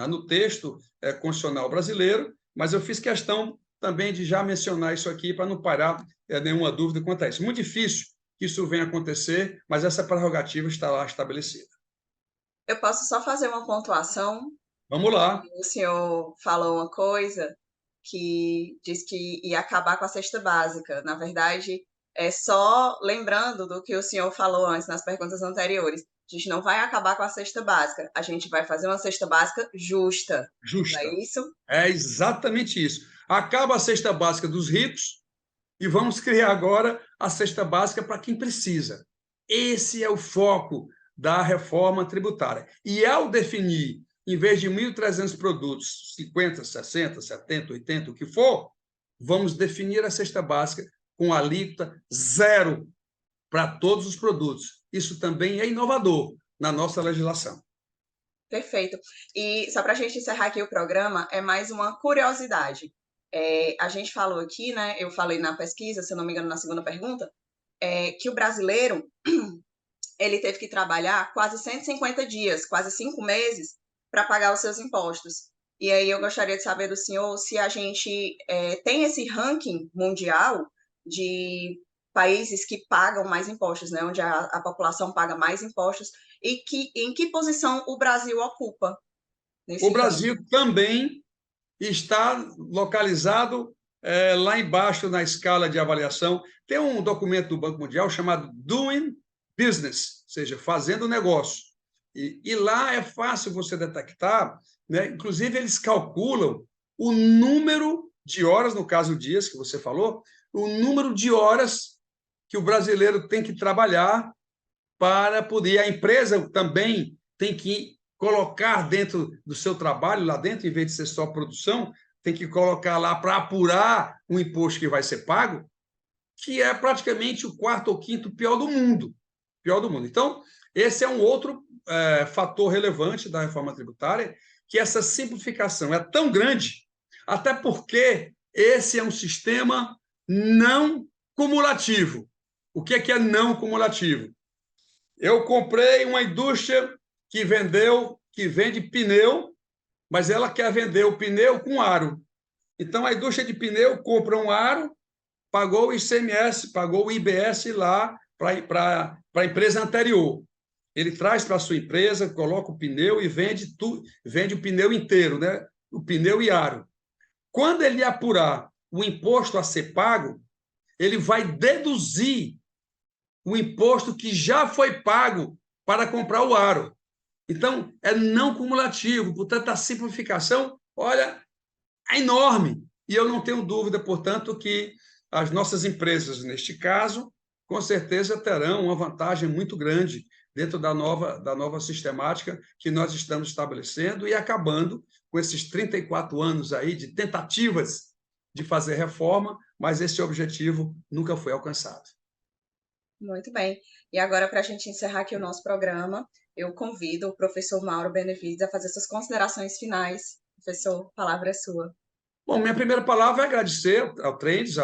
no texto constitucional brasileiro, mas eu fiz questão também de já mencionar isso aqui para não parar nenhuma dúvida quanto a isso. Muito difícil que isso venha a acontecer, mas essa prerrogativa está lá estabelecida. Eu posso só fazer uma pontuação? Vamos lá. O senhor falou uma coisa que diz que ia acabar com a cesta básica. Na verdade, é só lembrando do que o senhor falou antes nas perguntas anteriores. A gente não vai acabar com a cesta básica, a gente vai fazer uma cesta básica justa. Justa. Não é isso? É exatamente isso. Acaba a cesta básica dos ricos e vamos criar agora a cesta básica para quem precisa. Esse é o foco da reforma tributária. E ao definir, em vez de 1.300 produtos, 50, 60, 70, 80, o que for, vamos definir a cesta básica com alíquota zero para todos os produtos. Isso também é inovador na nossa legislação. Perfeito. E só para a gente encerrar aqui o programa, é mais uma curiosidade. A gente falou aqui, né? Eu falei na pesquisa, se eu não me engano, na segunda pergunta, que o brasileiro ele teve que trabalhar quase 150 dias, quase 5 meses, para pagar os seus impostos. E aí eu gostaria de saber do senhor se a gente tem esse ranking mundial de países que pagam mais impostos, né? Onde a população paga mais impostos, e em que posição o Brasil ocupa nesse O Brasil também está localizado lá embaixo na escala de avaliação, tem um documento do Banco Mundial chamado Doing Business, ou seja, fazendo negócio. E lá é fácil você detectar, né? Inclusive eles calculam o número de horas, no caso dias que você falou, o número de horas que o brasileiro tem que trabalhar para poder, a empresa também tem que colocar dentro do seu trabalho, lá dentro, em vez de ser só produção, tem que colocar lá para apurar o imposto que vai ser pago, que é praticamente o quarto ou quinto pior do mundo. Pior do mundo. Então, esse é um outro fator relevante da reforma tributária, que essa simplificação é tão grande, até porque esse é um sistema não cumulativo. O que é não cumulativo? Eu comprei uma indústria que vende pneu, mas ela quer vender o pneu com aro. Então, a indústria de pneu compra um aro, pagou o ICMS, pagou o IBS lá para a empresa anterior. Ele traz para a sua empresa, coloca o pneu e vende o pneu inteiro, né? O pneu e aro. Quando ele apurar o imposto a ser pago, ele vai deduzir o imposto que já foi pago para comprar o aro. Então, é não cumulativo, portanto, a simplificação, olha, é enorme. E eu não tenho dúvida, portanto, que as nossas empresas, neste caso, com certeza terão uma vantagem muito grande dentro da nova sistemática que nós estamos estabelecendo e acabando com esses 34 anos aí de tentativas de fazer reforma, mas esse objetivo nunca foi alcançado. Muito bem. E agora, para a gente encerrar aqui o nosso programa, eu convido o professor Mauro Benevides a fazer essas considerações finais. Professor, a palavra é sua. Bom, minha primeira palavra é agradecer ao Trends,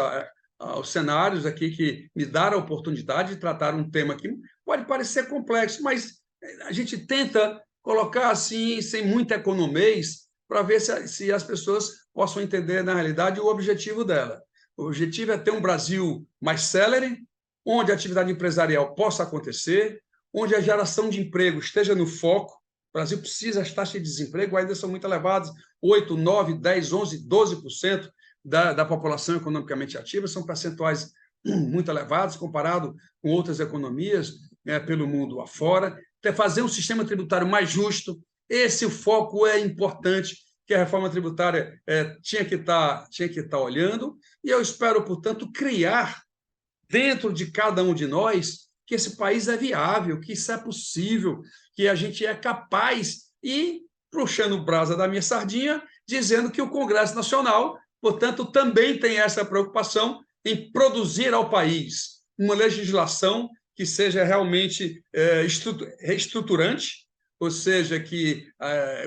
aos cenários aqui que me deram a oportunidade de tratar um tema que pode parecer complexo, mas a gente tenta colocar assim, sem muita economês, para ver se as pessoas possam entender, na realidade, o objetivo dela. O objetivo é ter um Brasil mais célere, onde a atividade empresarial possa acontecer, onde a geração de emprego esteja no foco. O Brasil precisa, as taxas de desemprego ainda são muito elevadas, 8, 9, 10, 11, 12% da população economicamente ativa, são percentuais muito elevados comparado com outras economias pelo mundo afora. Fazer um sistema tributário mais justo, esse foco é importante, que a reforma tributária tinha que estar olhando, e eu espero, portanto, criar dentro de cada um de nós que esse país é viável, que isso é possível, que a gente é capaz, e puxando brasa da minha sardinha, dizendo que o Congresso Nacional, portanto, também tem essa preocupação em produzir ao país uma legislação que seja realmente reestruturante, ou seja, que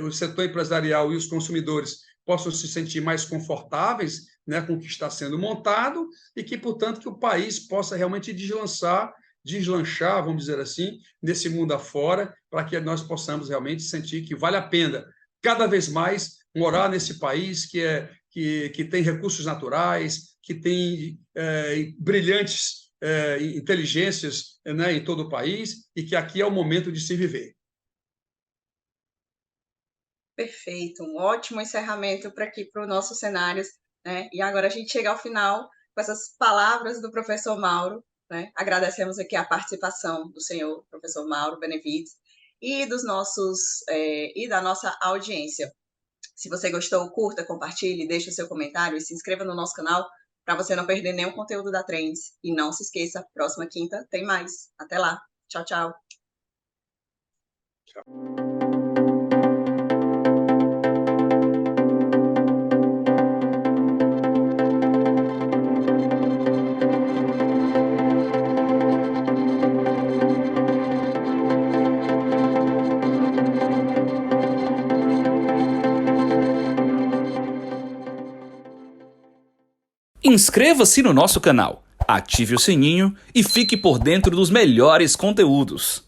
o setor empresarial e os consumidores possam se sentir mais confortáveis, né, com o que está sendo montado, e que, portanto, que o país possa realmente deslanchar, vamos dizer assim, nesse mundo afora, para que nós possamos realmente sentir que vale a pena, cada vez mais, morar nesse país que tem recursos naturais, que tem brilhantes inteligências, né, em todo o país, e que aqui é o momento de se viver. Perfeito, um ótimo encerramento para aqui para os nossos cenários, né? E agora a gente chega ao final com essas palavras do professor Mauro, né? Agradecemos aqui a participação do senhor professor Mauro Benevides e dos nossos e da nossa audiência. Se você gostou, curta, compartilhe, deixe o seu comentário e se inscreva no nosso canal para você não perder nenhum conteúdo da Trends. E não se esqueça, próxima quinta tem mais. Até lá. Tchau, tchau. Tchau. Inscreva-se no nosso canal, ative o sininho e fique por dentro dos melhores conteúdos.